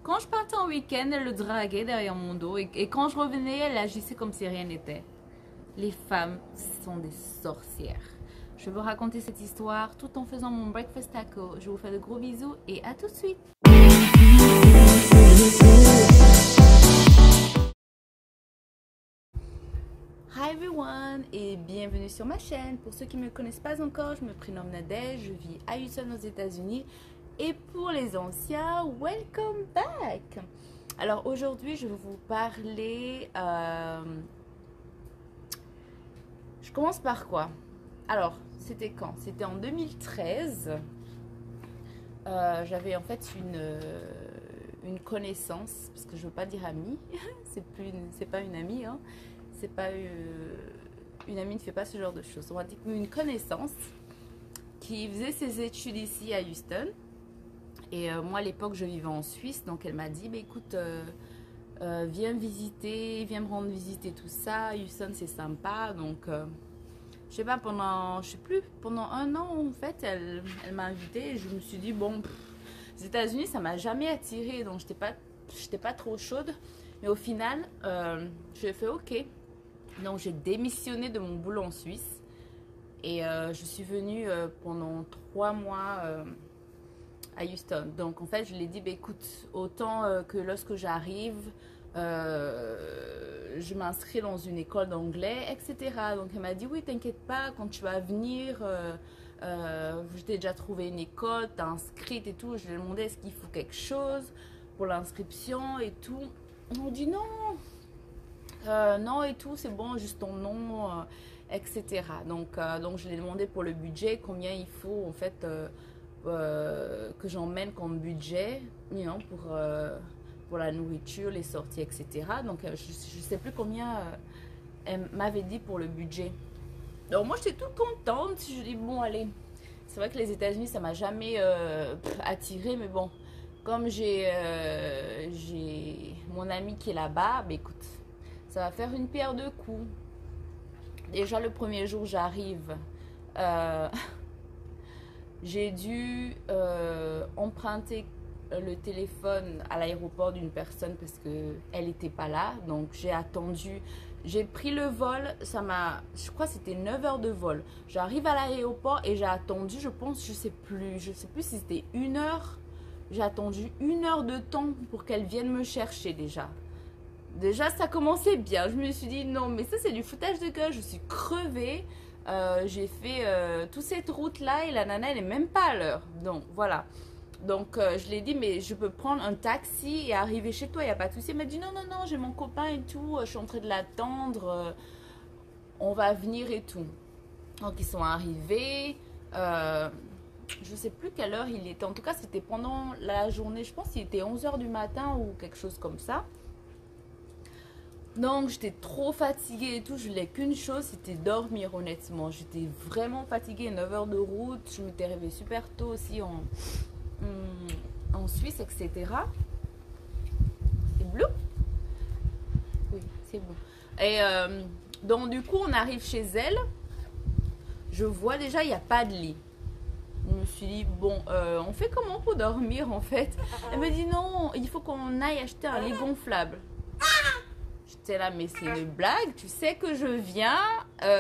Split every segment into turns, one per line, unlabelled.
Quand je partais en week-end, elle le draguait derrière mon dos et quand je revenais, elle agissait comme si rien n'était. Les femmes sont des sorcières. Je vais vous raconter cette histoire tout en faisant mon breakfast taco. Je vous fais de gros bisous et à tout de suite. Hi everyone et bienvenue sur ma chaîne. Pour ceux qui ne me connaissent pas encore, je me prénomme Nadège, je vis à Houston aux États-Unis. Et pour les anciens, welcome back. Alors aujourd'hui, je vais vous parler... Je commence par quoi? Alors, c'était quand? C'était en 2013. J'avais en fait une connaissance, parce que je ne veux pas dire amie, c'est pas une amie, hein. C'est pas une amie ne fait pas ce genre de choses. On va dire une connaissance qui faisait ses études ici à Houston. Et moi à l'époque je vivais en Suisse, donc elle m'a dit bah, écoute, viens me rendre visiter tout ça. Houston c'est sympa, donc je sais pas, pendant un an en fait, elle m'a invitée et je me suis dit bon, les États-Unis ça m'a jamais attirée, donc j'étais pas trop chaude. Mais au final, j'ai fait ok. Donc j'ai démissionné de mon boulot en Suisse et je suis venue pendant 3 mois à Houston. Donc en fait je lui ai dit bah, écoute, autant que lorsque j'arrive, je m'inscris dans une école d'anglais, etc. Donc elle m'a dit oui t'inquiète pas, quand tu vas venir, je t'ai déjà trouvé une école, t'es inscrite et tout. Je lui ai demandé est-ce qu'il faut quelque chose pour l'inscription et tout. On m'a dit non. Non et tout, c'est bon, juste ton nom, etc. Donc je l'ai demandé pour le budget, combien il faut en fait que j'emmène comme budget, you know, pour la nourriture, les sorties, etc. Donc je ne sais plus combien elle m'avait dit pour le budget. Donc moi j'étais toute contente, je dis bon allez, c'est vrai que les États-Unis ça m'a jamais attiré, mais bon, comme j'ai mon ami qui est là-bas, bah écoute, ça va faire une pierre deux coups. Déjà le premier jour j'arrive, j'ai dû emprunter le téléphone à l'aéroport d'une personne parce qu'elle n'était pas là. Donc j'ai attendu, j'ai pris le vol, je crois que c'était 9 heures de vol. J'arrive à l'aéroport et j'ai attendu, je pense, je sais plus si c'était 1 heure. J'ai attendu 1 heure de temps pour qu'elle vienne me chercher déjà. Déjà, ça commençait bien. Je me suis dit, non, mais ça, c'est du foutage de gueule. Je suis crevée. J'ai fait toute cette route-là et la nana, elle n'est même pas à l'heure. Donc, voilà. Donc, je l'ai dit, mais je peux prendre un taxi et arriver chez toi. Il n'y a pas de souci. Elle m'a dit, non, non, non, j'ai mon copain et tout. Je suis en train de l'attendre. On va venir et tout. Donc, ils sont arrivés. Je ne sais plus quelle heure il était. En tout cas, c'était pendant la journée. Je pense qu'il était 11 h du matin ou quelque chose comme ça. Donc j'étais trop fatiguée et tout, je voulais qu'une chose, c'était dormir honnêtement. J'étais vraiment fatiguée, 9 heures de route, je m'étais réveillée super tôt aussi en Suisse, etc. C'est bleu? Oui, c'est bleu. Et donc du coup on arrive chez elle, je vois déjà il n'y a pas de lit. Je me suis dit bon, on fait comment pour dormir en fait? Elle me dit non, il faut qu'on aille acheter un lit gonflable. J'étais là, mais c'est une blague, tu sais que je viens,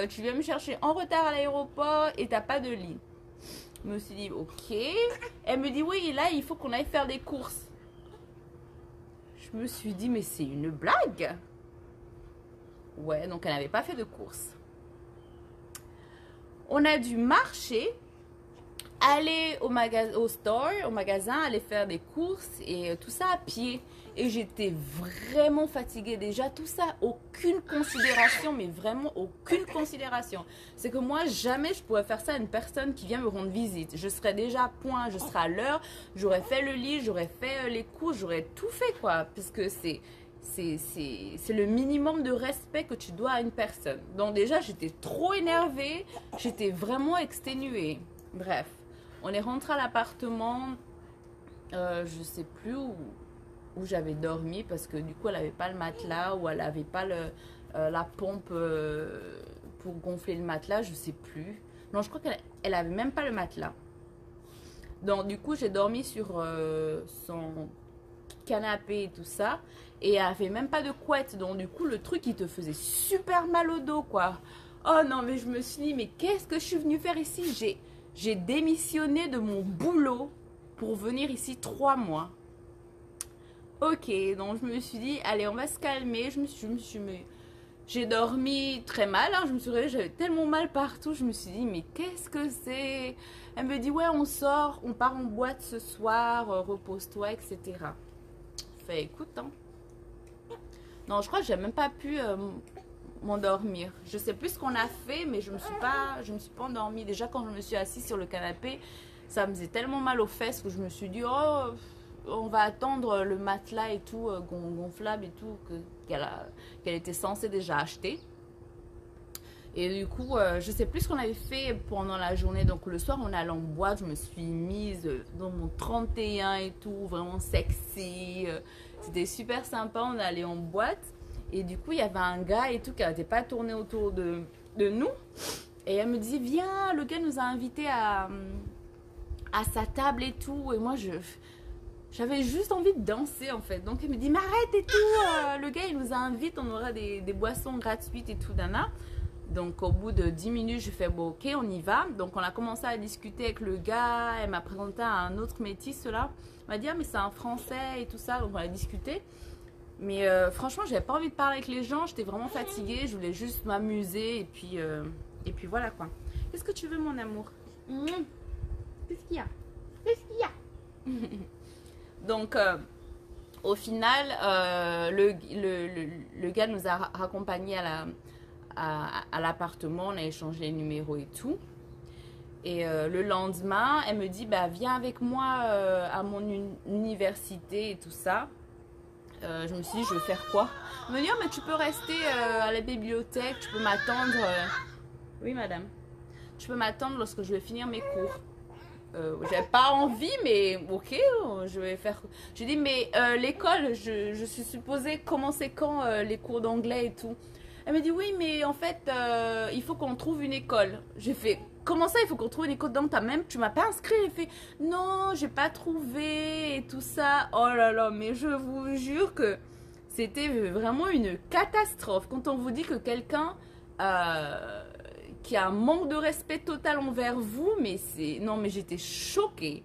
tu viens me chercher en retard à l'aéroport et t'as pas de lit. Je me suis dit, ok. Elle me dit, oui, là, il faut qu'on aille faire des courses. Je me suis dit, mais c'est une blague. Ouais, donc elle n'avait pas fait de courses. On a dû marcher, aller au magasin, aller faire des courses et tout ça à pied. Et j'étais vraiment fatiguée déjà. Tout ça, aucune considération, mais vraiment aucune considération. C'est que moi, jamais je pourrais faire ça à une personne qui vient me rendre visite. Je serais déjà à point, je serais à l'heure, j'aurais fait le lit, j'aurais fait les couches, j'aurais tout fait quoi. Parce que c'est le minimum de respect que tu dois à une personne. Donc déjà, j'étais trop énervée, j'étais vraiment exténuée. Bref, on est rentré à l'appartement, je sais plus où j'avais dormi parce que du coup elle n'avait pas le matelas ou elle n'avait pas la pompe pour gonfler le matelas, je sais plus. Non, je crois qu'elle avait même pas le matelas. Donc du coup j'ai dormi sur canapé et tout ça. Et elle avait même pas de couette. Donc du coup, le truc, il te faisait super mal au dos, quoi. Oh non, mais je me suis dit, mais qu'est-ce que je suis venue faire ici? J'ai démissionné de mon boulot pour venir ici 3 mois. Ok, donc je me suis dit, allez, on va se calmer. J'ai dormi très mal, hein. Je me suis réveillée, j'avais tellement mal partout. Je me suis dit, mais qu'est-ce que c'est? Elle me dit, ouais, on sort, on part en boîte ce soir, repose-toi, etc. Je fais, écoute, hein. Non, je crois que j'ai même pas pu m'endormir. Je sais plus ce qu'on a fait, mais je me suis pas endormie. Déjà, quand je me suis assise sur le canapé, ça me faisait tellement mal aux fesses que je me suis dit, oh, on va attendre le matelas et tout, gonflable et tout, qu'elle était censée déjà acheter. Et du coup, je sais plus ce qu'on avait fait pendant la journée. Donc le soir, on allait en boîte. Je me suis mise dans mon 31 et tout, vraiment sexy. C'était super sympa. On allait en boîte. Et du coup, il y avait un gars et tout qui n'arrêtait pas tourné autour de nous. Et elle me dit, viens, le gars nous a invités à sa table et tout. Et moi, j'avais juste envie de danser en fait. Donc elle me dit, mais arrête et tout. Le gars, il nous invite, on aura des boissons gratuites et tout, Dana. Donc au bout de 10 minutes, je fais, bon, ok, on y va. Donc on a commencé à discuter avec le gars. Elle m'a présenté à un autre métis là. Elle m'a dit, ah, mais c'est un Français et tout ça. Donc on a discuté. Mais franchement, j'avais pas envie de parler avec les gens. J'étais vraiment fatiguée. Je voulais juste m'amuser. Et puis voilà quoi. Qu'est-ce que tu veux, mon amour? Qu'est-ce qu'il y a? Qu'est-ce qu'il y a? Donc, au final, le gars nous a raccompagnés à l'appartement. On a échangé les numéros et tout. Et le lendemain, elle me dit, bah, viens avec moi à mon université et tout ça. Je me suis dit, je vais faire quoi? Elle me dit, oh, mais tu peux rester à la bibliothèque, tu peux m'attendre. Oui, madame. Tu peux m'attendre lorsque je vais finir mes cours. J'avais pas envie, mais ok, je vais faire. J'ai dit, mais l'école, je suis supposée commencer quand les cours d'anglais et tout. Elle me dit, oui, mais en fait, il faut qu'on trouve une école. J'ai fait, comment ça, il faut qu'on trouve une école? Donc, tu m'as pas inscrit? Elle fait, non, j'ai pas trouvé et tout ça. Oh là là, mais je vous jure que c'était vraiment une catastrophe. Quand on vous dit que quelqu'un qui a un manque de respect total envers vous, mais c'est... Non, mais j'étais choquée.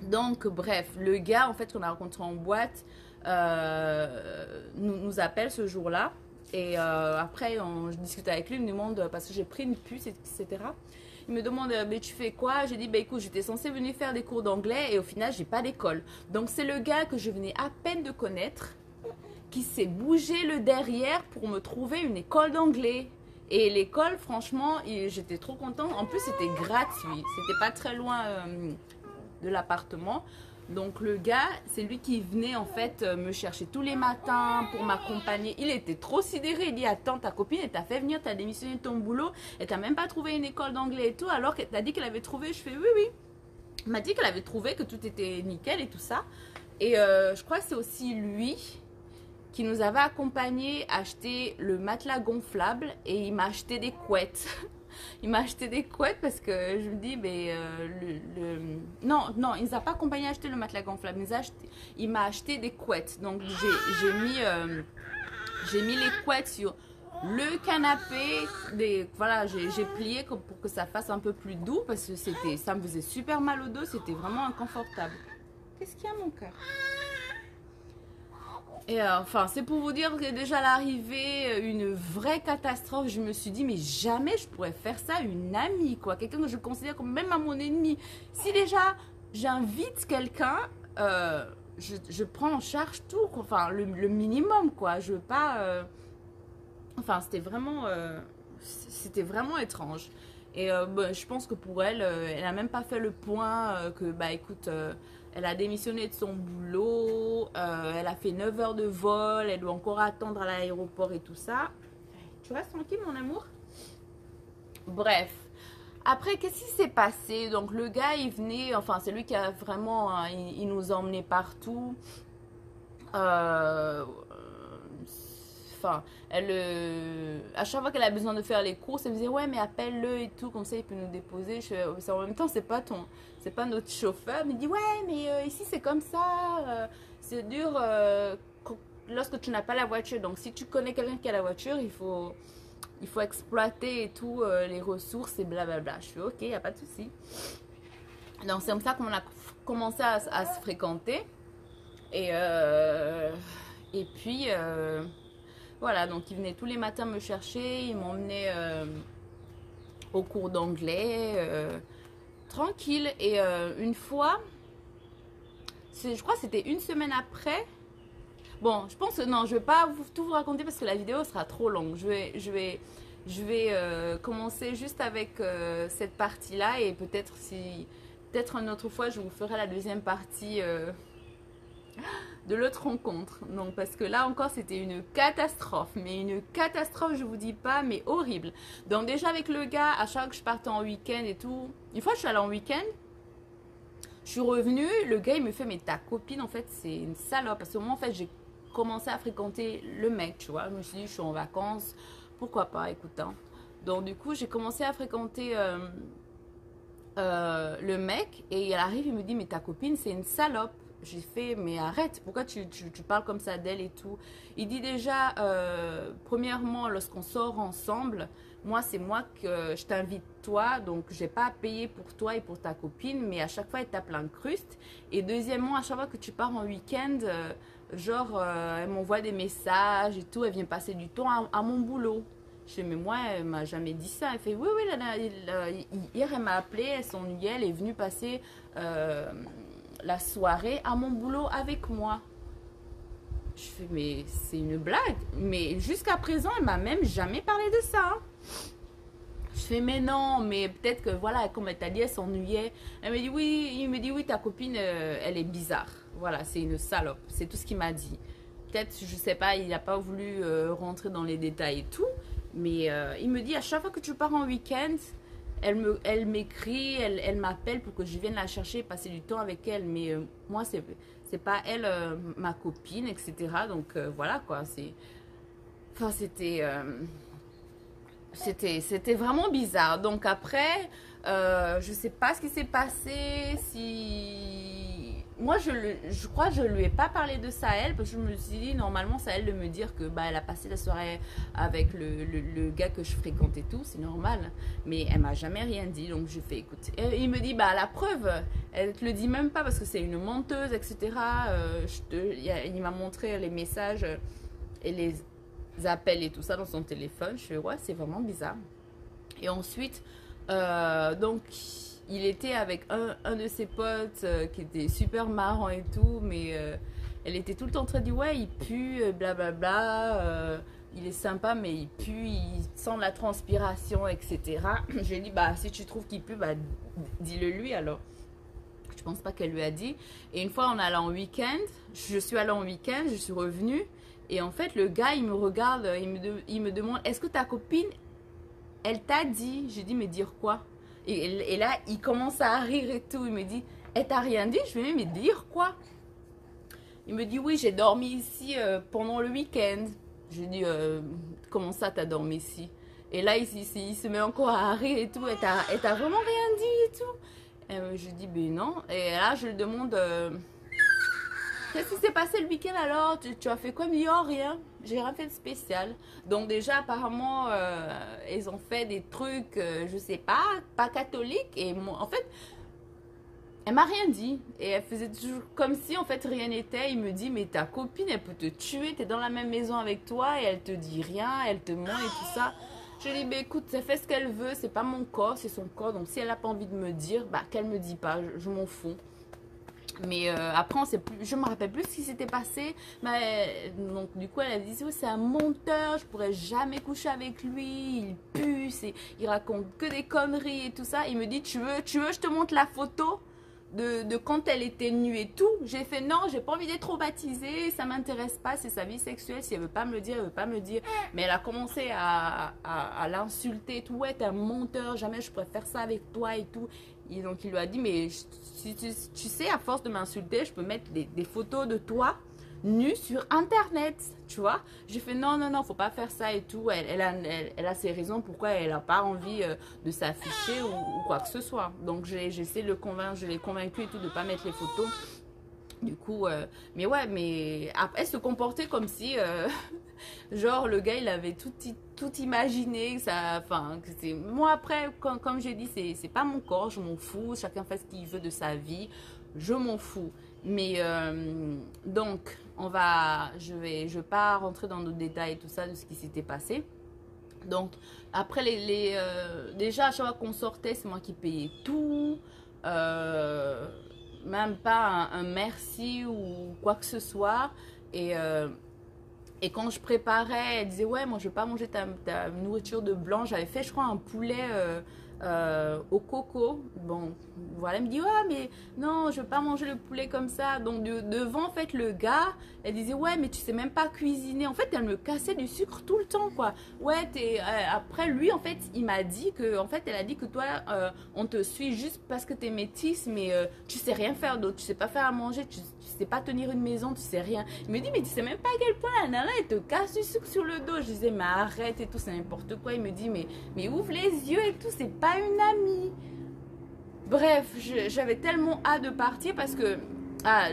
Donc, bref, le gars, en fait, qu'on a rencontré en boîte, nous appelle ce jour-là. Et après, je discute avec lui, il me demande, parce que j'ai pris une puce, etc. Il me demande, mais tu fais quoi? J'ai dit, bah écoute, j'étais censée venir faire des cours d'anglais et au final, j'ai pas d'école. Donc, c'est le gars que je venais à peine de connaître qui s'est bougé le derrière pour me trouver une école d'anglais. Et l'école, franchement, j'étais trop contente. En plus, c'était gratuit. C'était pas très loin de l'appartement. Donc, le gars, c'est lui qui venait en fait me chercher tous les matins pour m'accompagner. Il était trop sidéré. Il dit, attends, ta copine, elle t'a fait venir, t'as démissionné de ton boulot. Elle t'a même pas trouvé une école d'anglais et tout. Alors qu'elle t'a dit qu'elle avait trouvé. Je fais, oui, oui. Elle m'a dit qu'elle avait trouvé, que tout était nickel et tout ça. Et je crois que c'est aussi lui qui nous avait accompagnés acheter le matelas gonflable et il m'a acheté des couettes. Il m'a acheté des couettes parce que je me dis, mais non, il nous a pas accompagné à acheter le matelas gonflable. Il m'a acheté des couettes. Donc j'ai mis les couettes sur le canapé. Voilà, j'ai plié pour que ça fasse un peu plus doux parce que ça me faisait super mal au dos. C'était vraiment inconfortable. Qu'est-ce qu'il y a, mon cœur? Et enfin, c'est pour vous dire que déjà à l'arrivée, une vraie catastrophe. Je me suis dit, mais jamais je pourrais faire ça à une amie, quoi. Quelqu'un que je considère comme même à mon ennemi. Si déjà j'invite quelqu'un, je prends en charge tout, quoi. Enfin, le minimum, quoi. Je veux pas. Enfin, c'était vraiment étrange. Et bah, je pense que pour elle, elle n'a même pas fait le point que, bah écoute. Elle a démissionné de son boulot, elle a fait 9 heures de vol, elle doit encore attendre à l'aéroport et tout ça. Tu restes tranquille, mon amour? Bref. Après, qu'est-ce qui s'est passé? Donc, le gars, il venait, enfin, c'est lui qui a vraiment, hein, il nous emmenait partout. Enfin, à chaque fois qu'elle a besoin de faire les courses, elle me disait, ouais, mais appelle-le et tout, comme ça, il peut nous déposer. En même temps, c'est pas notre chauffeur. Il me dit, ouais, mais ici, c'est comme ça. procédure lorsque tu n'as pas la voiture. Donc, si tu connais quelqu'un qui a la voiture, il faut exploiter et tout, les ressources et blablabla. Je fais ok, il n'y a pas de souci. Donc, c'est comme ça qu'on a commencé à se fréquenter. Et puis, voilà, donc il venait tous les matins me chercher, il m'emmenait au cours d'anglais, tranquille. Et une fois, je crois que c'était une semaine après. Bon, je pense que non, je vais pas tout vous raconter parce que la vidéo sera trop longue. Je vais commencer juste avec cette partie-là et peut-être une autre fois, je vous ferai la deuxième partie de l'autre rencontre. Donc, parce que là encore, c'était une catastrophe. Mais une catastrophe, je vous dis pas, mais horrible. Donc, déjà avec le gars, à chaque fois que je partais en week-end et tout, une fois je suis allée en week-end, je suis revenue, le gars il me fait, mais ta copine en fait c'est une salope. Parce que moi en fait j'ai commencé à fréquenter le mec, tu vois. Je me suis dit, je suis en vacances, pourquoi pas, écoute. Hein. Donc du coup, j'ai commencé à fréquenter le mec et il arrive, il me dit, mais ta copine c'est une salope. J'ai fait, mais arrête, pourquoi tu parles comme ça d'elle et tout. Il dit déjà, premièrement, lorsqu'on sort ensemble, moi, c'est moi que je t'invite toi, donc j'ai pas à payer pour toi et pour ta copine, mais à chaque fois, elle tape l'incruste. Et deuxièmement, à chaque fois que tu pars en week-end, elle m'envoie des messages et tout, elle vient passer du temps à mon boulot. Je fais, mais moi, elle m'a jamais dit ça. Elle fait, oui, hier, elle m'a appelé, elle s'ennuyait, elle est venue passer la soirée à mon boulot avec moi. Je fais, mais c'est une blague. Mais jusqu'à présent, elle m'a même jamais parlé de ça. Hein. Je fais, mais non, mais peut-être que, voilà, comme elle t'a dit, elle s'ennuyait. Elle me dit, oui, il me dit, oui, ta copine, elle est bizarre. Voilà, c'est une salope. C'est tout ce qu'il m'a dit. Peut-être, je sais pas, il n'a pas voulu rentrer dans les détails et tout. Mais il me dit, à chaque fois que tu pars en week-end, elle m'écrit, elle m'appelle pour que je vienne la chercher, passer du temps avec elle. Mais moi, c'est pas elle, ma copine, etc. Donc voilà quoi. Enfin, c'était vraiment bizarre. Donc après, je sais pas ce qui s'est passé. Moi, je crois que je lui ai pas parlé de ça à elle parce que je me suis dit normalement c'est à elle de me dire que bah elle a passé la soirée avec le gars que je fréquente et tout, c'est normal. Mais elle m'a jamais rien dit, donc je fais écoute. Et il me dit bah la preuve, elle te le dit même pas parce que c'est une menteuse, etc. Il m'a montré les messages et les appels et tout ça dans son téléphone. Je fais ouais, c'est vraiment bizarre. Et ensuite, donc il était avec un de ses potes qui était super marrant et tout, mais elle était tout le temps en train de dire ouais, il pue, blablabla, il est sympa, mais il pue, il sent la transpiration, etc. Je lui ai dit bah si tu trouves qu'il pue, bah dis-le lui alors. Je pense pas qu'elle lui a dit. Et une fois on allait en week-end, je suis allée en week-end, je suis revenue. Et en fait, le gars, il me regarde, il me demande, est-ce que ta copine, elle t'a dit? J'ai dit, mais dire quoi? Et là, il commence à rire et tout. Il me dit, elle t'a rien dit? Je lui ai dit, mais dire quoi? Il me dit, oui, j'ai dormi ici pendant le week-end. J'ai dit, comment ça, t'as dormi ici? Et là, il se met encore à rire et tout. Elle t'a vraiment rien dit et tout? Et je dis, ben non. Et là, je lui demande... qu'est-ce qui s'est passé le week-end alors? Tu as fait quoi? Il me dit, oh rien, j'ai rien fait de spécial. Donc déjà apparemment ils ont fait des trucs, je sais pas catholiques. Et moi, en fait, elle m'a rien dit. Et elle faisait toujours comme si en fait rien n'était. Il me dit, mais ta copine elle peut te tuer, t'es dans la même maison avec toi et elle te dit rien, elle te ment et tout ça. Je lui dis, bah, écoute, elle fait ce qu'elle veut, c'est pas mon corps, c'est son corps. Donc si elle a pas envie de me dire, bah qu'elle me dit pas, je m'en fous. Mais après, je me rappelle plus ce qui s'était passé. Mais, donc, du coup, elle a dit, oh, c'est un menteur, je pourrais jamais coucher avec lui, il pue, il raconte que des conneries et tout ça. Il me dit, tu veux, je te montre la photo de quand elle était nue et tout. J'ai fait, non, j'ai pas envie d'être traumatisée, ça m'intéresse pas, c'est sa vie sexuelle. Si elle veut pas me le dire, elle veut pas me le dire. Mais elle a commencé à l'insulter et tout. Ouais, t'es un menteur, jamais je pourrais faire ça avec toi et tout. Et donc, il lui a dit, mais si tu sais, à force de m'insulter, je peux mettre des photos de toi nue sur Internet, tu vois. J'ai fait, non, faut pas faire ça et tout. Elle a ses raisons pourquoi elle n'a pas envie de s'afficher ou quoi que ce soit. Donc, j'ai essayé de le convaincre, je l'ai convaincu et tout de ne pas mettre les photos Du coup, mais ouais, mais après, elle se comportait comme si, genre, le gars, il avait tout imaginé. Ça, enfin, que c'est... Moi, après, comme j'ai dit, c'est pas mon corps, je m'en fous. Chacun fait ce qu'il veut de sa vie, je m'en fous. Mais, donc, je vais pas rentrer dans nos détails et tout ça de ce qui s'était passé. Donc, après, déjà, à chaque fois qu'on sortait, c'est moi qui payais tout. Euh, Même pas un merci ou quoi que ce soit. Et, euh, et quand je préparais, elle disait, ouais, moi, je veux pas manger ta nourriture de blanc. J'avais fait, je crois, un poulet au coco. Bon, voilà, elle me dit, ouais, mais non, je veux pas manger le poulet comme ça. Donc, devant, en fait, le gars, elle disait, ouais, mais tu sais même pas cuisiner. En fait, elle me cassait du sucre tout le temps, quoi. Ouais, après, lui, en fait, il m'a dit que, en fait, elle a dit que toi, on te suit juste parce que t'es métisse, mais tu sais rien faire d'autre. Tu sais pas faire à manger, tu sais pas tenir une maison, tu sais rien. Il me dit, mais tu sais même pas à quel point la nana, elle te casse du sucre sur le dos. Je disais, mais arrête et tout, c'est n'importe quoi. Il me dit, mais ouvre les yeux et tout, c'est pas une amie. Bref, j'avais tellement hâte de partir parce que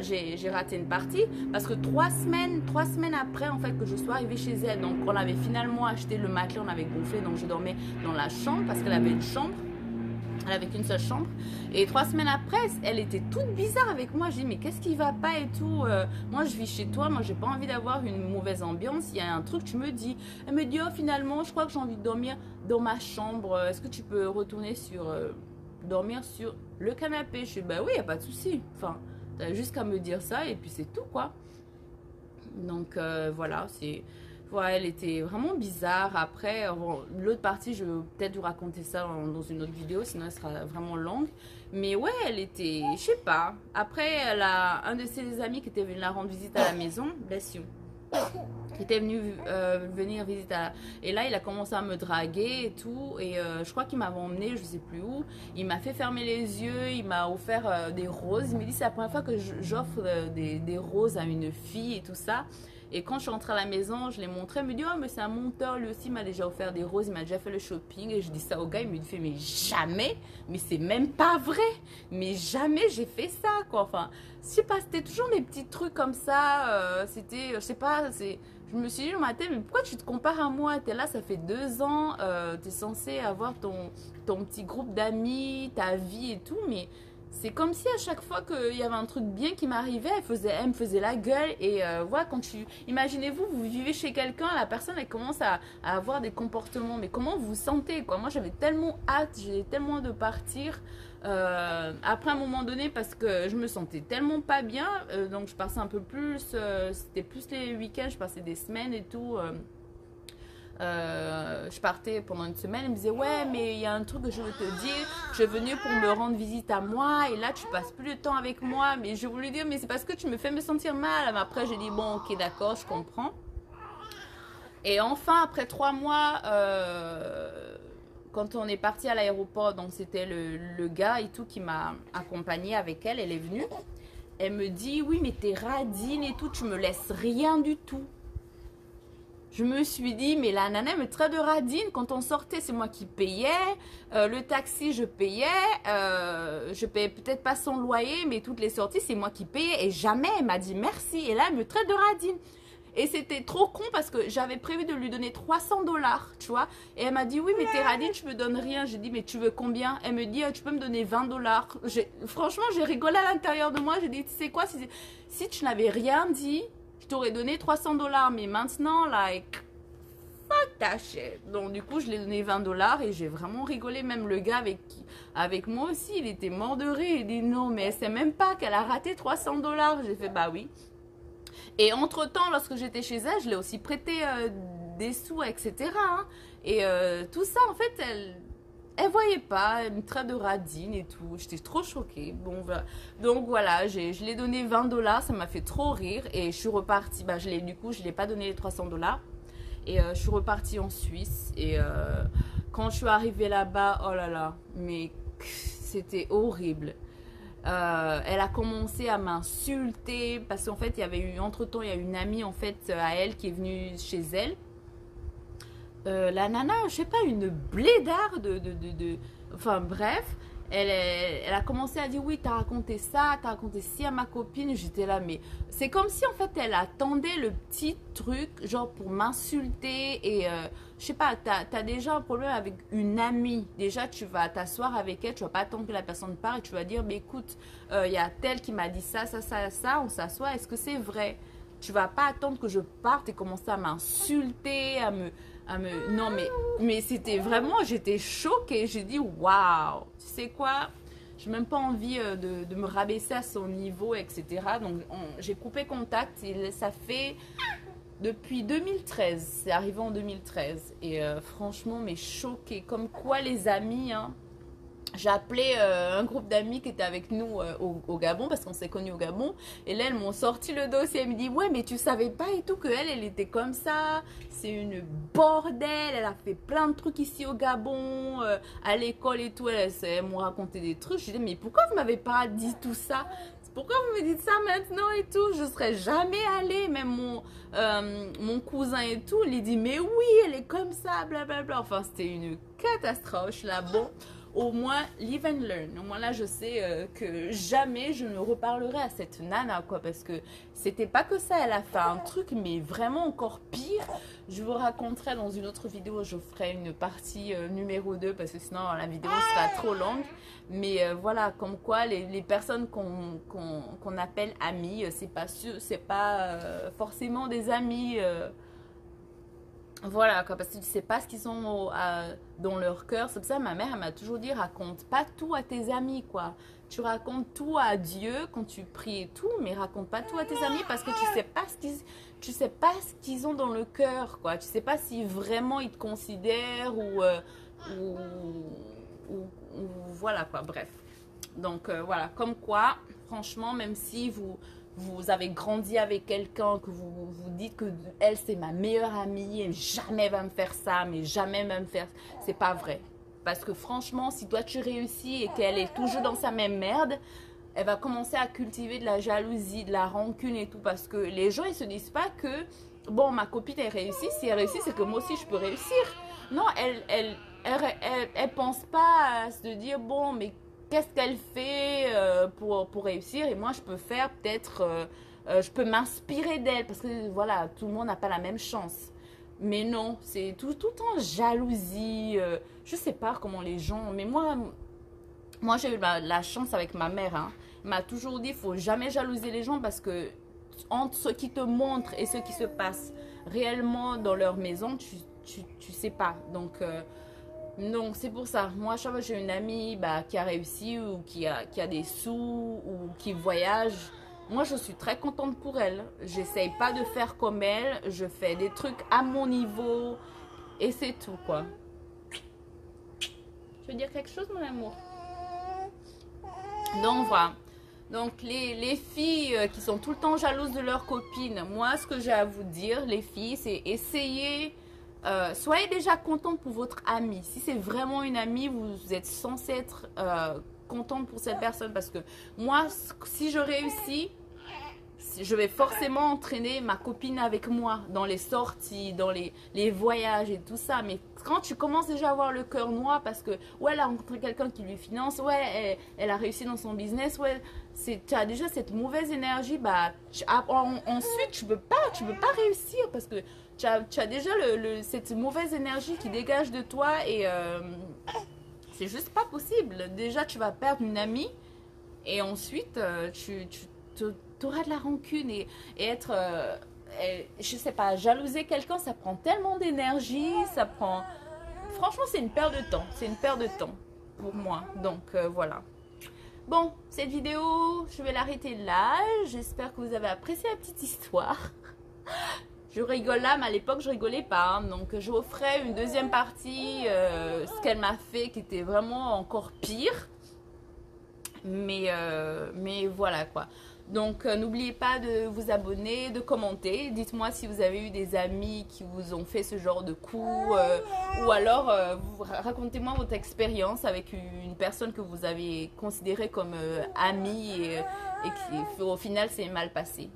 j'ai raté une partie parce que 3 semaines après en fait que je sois arrivée chez elle, donc on avait finalement acheté le matelas, on avait gonflé, donc je dormais dans la chambre parce qu'elle avait une chambre. Elle avait qu'une seule chambre. Et 3 semaines après, elle était toute bizarre avec moi. Je dis, mais qu'est-ce qui va pas et tout. Moi, je vis chez toi. Moi, j'ai pas envie d'avoir une mauvaise ambiance. Il y a un truc, tu me dis. Elle me dit, oh, finalement, je crois que j'ai envie de dormir dans ma chambre. Est-ce que tu peux retourner dormir sur le canapé? Je dis, bah oui, il n'y a pas de souci. Enfin, t'as juste qu'à me dire ça et puis c'est tout, quoi. Donc, voilà, c'est... Ouais, elle était vraiment bizarre. Après, bon, l'autre partie, je vais peut-être vous raconter ça dans une autre vidéo, sinon elle sera vraiment longue. Mais ouais, elle était, je sais pas. Après, elle a un de ses amis qui était venu la rendre visite à la maison, bless you, qui était venu venir visiter Et là, il a commencé à me draguer et tout. Et je crois qu'il m'avait emmené, je sais plus où. Il m'a fait fermer les yeux, il m'a offert des roses. Il me dit, c'est la première fois que j'offre des roses à une fille et tout ça. Et quand je suis rentrée à la maison, je l'ai montré. Il me dit, oh, mais c'est un monteur, lui aussi, il m'a déjà offert des roses, il m'a déjà fait le shopping. Et je dis ça au gars, il me dit, mais jamais, mais c'est même pas vrai. Mais jamais j'ai fait ça, quoi. Enfin, je sais pas, c'était toujours des petits trucs comme ça. C'était, je sais pas, je me suis dit dans ma tête, mais pourquoi tu te compares à moi? T'es là, ça fait 2 ans, t'es censé avoir ton petit groupe d'amis, ta vie et tout, mais... C'est comme si à chaque fois qu'il y avait un truc bien qui m'arrivait, elle me faisait la gueule. Et voilà, imaginez-vous, vous vivez chez quelqu'un, la personne, elle commence à avoir des comportements. Mais comment vous vous sentez, quoi? Moi, j'avais tellement hâte, j'avais tellement de partir. Après un moment donné, parce que je me sentais tellement pas bien. Donc, je passais un peu plus, c'était plus les week-ends, je passais des semaines et tout. Je partais pendant une semaine, elle me disait, ouais, mais il y a un truc que je veux te dire, je suis venue pour me rendre visite à moi et là tu passes plus de temps avec moi. Mais je voulais dire, mais c'est parce que tu me fais me sentir mal. Mais après j'ai dit, bon, ok, d'accord, je comprends. Et enfin, après 3 mois, quand on est parti à l'aéroport, donc c'était le gars et tout qui m'a accompagnée avec elle, elle est venue. Elle me dit, oui, mais t'es radine et tout, tu me laisses rien du tout. Je me suis dit, mais la nana me traite de radine. Quand on sortait, c'est moi qui payais. Le taxi, je payais. Je payais peut-être pas son loyer, mais toutes les sorties, c'est moi qui payais. Et jamais elle m'a dit merci. Et là, elle me traite de radine. Et c'était trop con parce que j'avais prévu de lui donner 300 $, tu vois. Et elle m'a dit, oui, mais t'es radine, je me donne rien. J'ai dit, mais tu veux combien? Elle me dit, tu peux me donner 20 $. Franchement, j'ai rigolé à l'intérieur de moi. J'ai dit, tu sais quoi, si tu n'avais rien dit, je t'aurais donné 300 $. Mais maintenant, like, fuck ta shit. Donc, du coup, je lui ai donné 20 $ et j'ai vraiment rigolé. Même le gars avec moi aussi, il était mort de rire. Il dit, non, mais elle sait même pas qu'elle a raté 300 $. J'ai fait, bah oui. Et entre-temps, lorsque j'étais chez elle, je l'ai aussi prêté des sous, etc. Hein. Et tout ça, en fait, elle voyait pas, elle me traite de radine et tout. J'étais trop choquée. Bon, voilà. Donc voilà, je l'ai donné 20 $, ça m'a fait trop rire. Et je suis repartie, bah, du coup, je ne l'ai pas donné les 300 $. Et je suis repartie en Suisse. Et quand je suis arrivée là-bas, oh là là, mais c'était horrible. Elle a commencé à m'insulter parce qu'en fait, il y avait eu, entre-temps, il y a une amie en fait à elle qui est venue chez elle. La nana, je sais pas, une blédarde enfin bref, elle a commencé à dire oui, t'as raconté ça, t'as raconté ci à ma copine. J'étais là, mais c'est comme si en fait elle attendait le petit truc, genre pour m'insulter. Et je sais pas, t'as déjà un problème avec une amie. Déjà, tu vas t'asseoir avec elle, tu vas pas attendre que la personne parle et tu vas dire, mais écoute, il y a tel qui m'a dit ça, ça, ça, ça, on s'assoit, est-ce que c'est vrai? Tu vas pas attendre que je parte et commencer à m'insulter, non, mais c'était vraiment, j'étais choquée. J'ai dit, waouh, tu sais quoi? J'ai même pas envie de me rabaisser à son niveau, etc. Donc, j'ai coupé contact. Et ça fait depuis 2013. C'est arrivé en 2013. Et franchement, mais choquée. Comme quoi, les amis, hein. J'ai appelé un groupe d'amis qui était avec nous au Gabon parce qu'on s'est connus au Gabon. Et là, elles m'ont sorti le dossier. Elles me disent, ouais, mais tu savais pas et tout elle était comme ça. C'est une bordel. Elle a fait plein de trucs ici au Gabon, à l'école et tout. Elles m'ont raconté des trucs. Je dis, mais pourquoi vous m'avez pas dit tout ça? Pourquoi vous me dites ça maintenant et tout? Je serais jamais allée. Même mon cousin et tout, il dit, mais oui, elle est comme ça, blablabla. Enfin, c'était une catastrophe. Là, bon. Au moins, live and learn. Au moins là, je sais que jamais je ne reparlerai à cette nana, quoi. Parce que c'était pas que ça, elle a fait un truc, mais vraiment encore pire. Je vous raconterai dans une autre vidéo, je ferai une partie numéro 2, parce que sinon la vidéo sera trop longue. Mais voilà, comme quoi les personnes qu'on appelle amies, c'est pas sûr, c'est pas forcément des amis. Voilà, quoi, parce que tu sais pas ce qu'ils ont dans leur cœur. C'est pour ça ma mère, elle m'a toujours dit, raconte pas tout à tes amis, quoi. Tu racontes tout à Dieu quand tu pries et tout, mais raconte pas tout à tes amis parce que tu sais pas ce qu'ils ont dans le cœur, quoi. Tu sais pas si vraiment ils te considèrent ou, voilà, quoi. Bref. Donc, voilà, comme quoi, franchement, même si vous avez grandi avec quelqu'un, que vous dites que elle c'est ma meilleure amie et jamais elle va me faire ça, mais jamais elle va me faire, c'est pas vrai. Parce que franchement, si toi tu réussis et qu'elle est toujours dans sa même merde, elle va commencer à cultiver de la jalousie, de la rancune et tout. Parce que les gens, ils se disent pas que, bon, ma copine, elle réussit. Si elle réussit, c'est que moi aussi, je peux réussir. Non, elle pense pas à se dire, bon, mais qu'est-ce qu'elle fait pour réussir? Et moi, je peux faire peut-être, je peux m'inspirer d'elle. Parce que, voilà, tout le monde n'a pas la même chance. Mais non, c'est tout en jalousie. Je sais pas comment les gens... Mais moi j'ai eu la chance avec ma mère. Hein. Elle m'a toujours dit, il faut jamais jalouser les gens parce que entre ce qui te montrent et ce qui se passe réellement dans leur maison, tu sais pas. Donc c'est pour ça. Moi, chaque fois que j'ai une amie qui a réussi ou qui a des sous ou qui voyage, moi, je suis très contente pour elle. J'essaye pas de faire comme elle. Je fais des trucs à mon niveau et c'est tout, quoi. Tu veux dire quelque chose, mon amour? Donc, voilà. Donc, les filles qui sont tout le temps jalouses de leurs copines, moi, ce que j'ai à vous dire, les filles, c'est essayer... soyez déjà contente pour votre amie. Si c'est vraiment une amie, vous êtes censé être contente pour cette personne. Parce que moi, si je réussis, je vais forcément entraîner ma copine avec moi dans les sorties, dans les voyages et tout ça. Mais quand tu commences déjà à avoir le cœur noir parce que, ouais, elle a rencontré quelqu'un qui lui finance, ouais, elle a réussi dans son business, ouais, tu as déjà cette mauvaise énergie, ensuite, tu peux pas réussir parce que tu as déjà cette mauvaise énergie qui dégage de toi et c'est juste pas possible. Déjà, tu vas perdre une amie et ensuite, tu auras de la rancune et être, je sais pas, jalouser quelqu'un, ça prend tellement d'énergie, ça prend... Franchement, c'est une perte de temps. C'est une perte de temps pour moi. Donc, voilà. Bon, cette vidéo, je vais l'arrêter là. J'espère que vous avez apprécié la petite histoire. Je rigole là, mais à l'époque, je rigolais pas. Hein. Donc, je vous ferai une deuxième partie, ce qu'elle m'a fait, qui était vraiment encore pire. Mais voilà, quoi. Donc, n'oubliez pas de vous abonner, de commenter. Dites-moi si vous avez eu des amis qui vous ont fait ce genre de coup. Ou alors, racontez-moi votre expérience avec une personne que vous avez considérée comme amie et qui, au final, s'est mal passée.